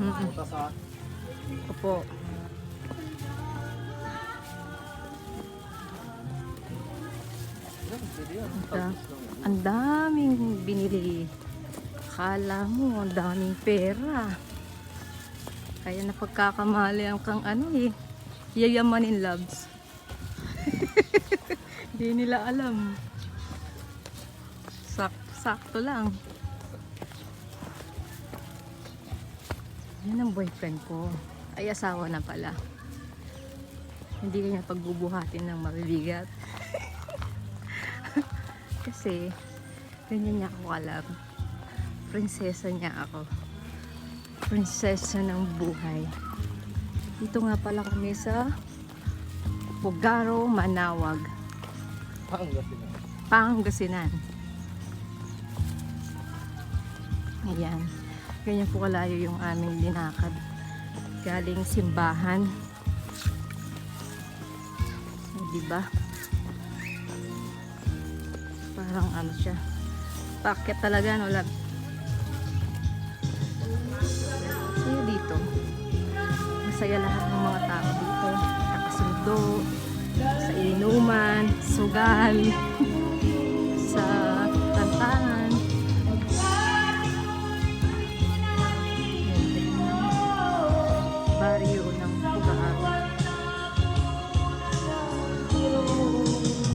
Punta sa Opo. yan, pwede yan. Ito. Tapos lang yan. Ang daming binili. Akala mo, ang daming pera. Kaya napagkakamali ang kang ano eh. Yayamanin loves. Hindi nila alam. Sakto lang. Yan ang boyfriend ko. Ay, asawa na pala. Hindi kanya pagbubuhatin ng mabibigat. Kasi, ganyan niya ako alam. Prinsesa niya ako. Prinsesa ng buhay. Dito nga pala kami sa Pugaro, Manawag, Pangasinan. Pangasinan. Ayan. Ganyan po kalayo yung aming linakad. Galing simbahan. Diba? Parang ano siya. Paket talaga, no? Masaya dito. Masaya lahat ng mga tao dito. Nakasundo. Sa inuman, sugal. Sa